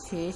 6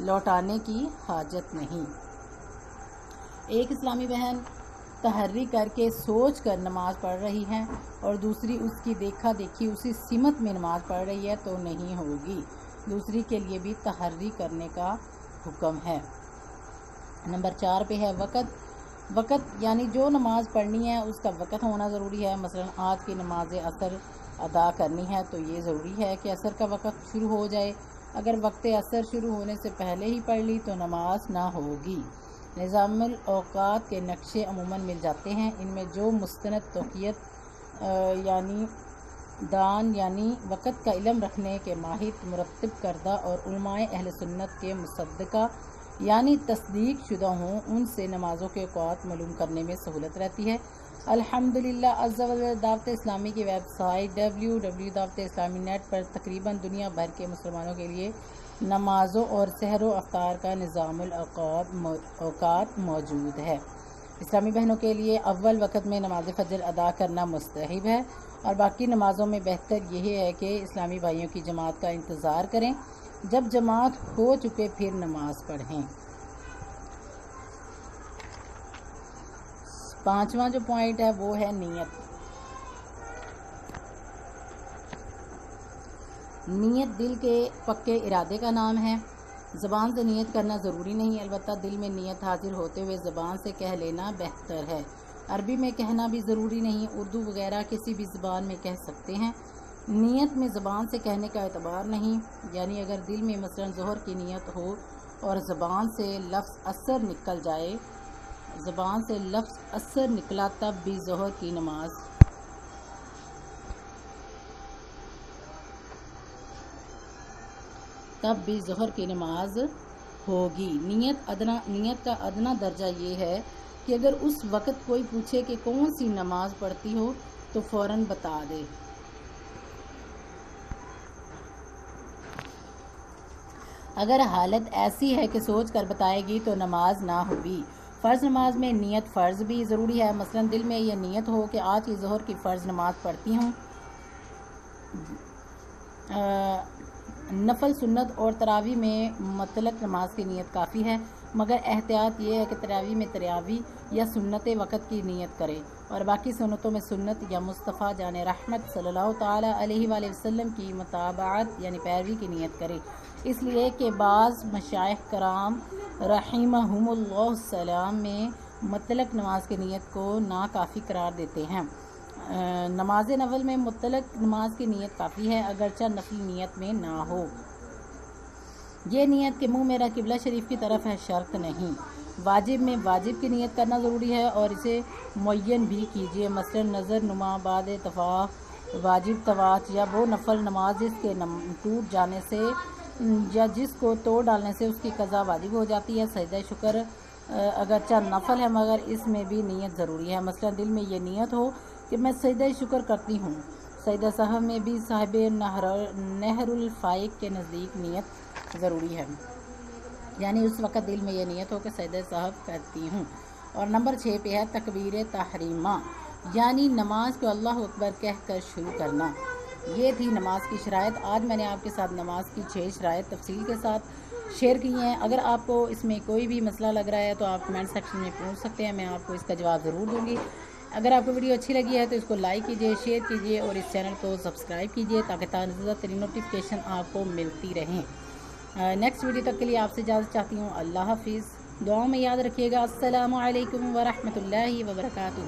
لوٹانے کی حاجت نہیں۔ ایک اسلامی بہن تحری کر کے سوچ کر نماز پڑھ رہی ہے اور دوسری اس کی دیکھا دیکھی اسی سمت میں نماز پڑھ رہی ہے تو نہیں ہوگی، دوسری کے لیے بھی تحری کرنے کا حکم ہے۔ نمبر 4 پہ ہے وقت یعنی جو نماز پڑھنی ہے اس کا وقت ہونا ضروری ہے۔ مثلا آج کی نماز عصر ادا کرنی ہے تو یہ ضروری ہے کہ عصر کا وقت شروع ہو جائے، اگر وقت عصر شروع ہونے سے پہلے ہی پڑھ لی تو نماز نہ ہوگی۔ نظام الاوقات کے نقشے عموماً مل جاتے ہیں، ان میں جو مستند توقیت یعنی دان یعنی وقت کا علم رکھنے کے ماہر مرتب کردہ اور علماء اہل سنت کے مصدقہ یعنی تصدیق شدہ ہوں، ان سے نمازوں کے اوقات معلوم کرنے میں سہولت رہتی ہے۔ الحمدللہ عز و جل دعوت اسلامی کی ویب سائٹ www.dawat-islami.net پر تقریباً دنیا بھر کے مسلمانوں کے لیے نمازوں اور سحر و افطار کا نظام الاوقات موجود ہے۔ اسلامی بہنوں کے لیے اول وقت میں نماز فجر ادا کرنا مستحب ہے اور باقی نمازوں میں بہتر یہ ہے کہ اسلامی بھائیوں کی جماعت کا انتظار کریں، جب جماعت ہو چکے پھر نماز پڑھیں۔ 5واں جو پوائنٹ ہے وہ ہے نیت۔ نیت دل کے پکے ارادے کا نام ہے، زبان سے نیت کرنا ضروری نہیں، البتہ دل میں نیت حاضر ہوتے ہوئے زبان سے کہہ لینا بہتر ہے۔ عربی میں کہنا بھی ضروری نہیں، اردو وغیرہ کسی بھی زبان میں کہہ سکتے ہیں۔ نیت میں زبان سے کہنے کا اعتبار نہیں، یعنی اگر دل میں مثلا ظہر کی نیت ہو اور زبان سے لفظ اثر نکل جائے، زبان سے لفظ اثر نکلا تب بھی ظہر کی نماز ہوگی۔ نیت کا ادنا درجہ یہ ہے کہ اگر اس وقت کوئی پوچھے کہ کون سی نماز پڑھتی ہو تو فوراً بتا دے۔ اگر حالت ایسی ہے کہ سوچ کر بتائے گی تو نماز نہ ہوگی۔ فرض نماز میں نیت فرض بھی ضروری ہے، مثلا دل میں یہ نیت ہو کہ آج کی ظہر کی فرض نماز پڑھتی ہوں۔ نفل، سنت اور تراویح میں مطلق نماز کی نیت کافی ہے، مگر احتیاط یہ ہے کہ تراویح میں تراویح یا سنت وقت کی نیت کرے اور باقی سنتوں میں سنت یا مصطفیٰ جان رحمت صلی اللہ تعالیٰ علیہ وآلہ وسلم کی متابعت یعنی پیروی کی نیت کرے، اس لیے کہ بعض مشائخ کرام رحمہم اللہ السلام میں مطلق نماز کی نیت کو ناکافی قرار دیتے ہیں۔ نماز نفل میں مطلق نماز کی نیت کافی ہے، اگرچہ نفل نیت میں نہ ہو۔ یہ نیت کہ منہ میرا قبلہ شریف کی طرف ہے شرط نہیں۔ واجب میں واجب کی نیت کرنا ضروری ہے اور اسے معین بھی کیجیے، مثلا نظر نما بعد طواف، واجب طواف یا وہ نفل نماز جس کے ٹوٹ جانے سے یا جس کو توڑ ڈالنے سے اس کی قضا واجب ہو جاتی ہے۔ سجدہ شکر اگرچہ نفل ہے مگر اس میں بھی نیت ضروری ہے، مثلا دل میں یہ نیت ہو کہ میں سجدہ شکر کرتی ہوں۔ سجدہ سہو میں بھی صاحب نہر الفائق کے نزدیک نیت ضروری ہے، یعنی اس وقت دل میں یہ نیت ہو کہ سجدہ سہو کرتی ہوں۔ اور نمبر 6 پہ ہے تکبیر تحریمہ، یعنی نماز کو اللہ اکبر کہہ کر شروع کرنا۔ یہ تھی نماز کی شرائط۔ آج میں نے آپ کے ساتھ نماز کی 6 شرائط تفصیل کے ساتھ شیئر کی ہیں۔ اگر آپ کو اس میں کوئی بھی مسئلہ لگ رہا ہے تو آپ کمنٹ سیکشن میں پوچھ سکتے ہیں، میں آپ کو اس کا جواب ضرور دوں گی۔ اگر آپ کو ویڈیو اچھی لگی ہے تو اس کو لائک کیجیے، شیئر کیجیے اور اس چینل کو سبسکرائب کیجیے تاکہ تازہ ترین نوٹیفیکیشن آپ کو ملتی رہیں۔ نیکسٹ ویڈیو تک کے لیے آپ سے اجازت چاہتی ہوں۔ اللہ حافظ۔ دعاؤں میں یاد رکھیے گا۔ السلام علیکم ورحمۃ اللہ وبرکاتہ۔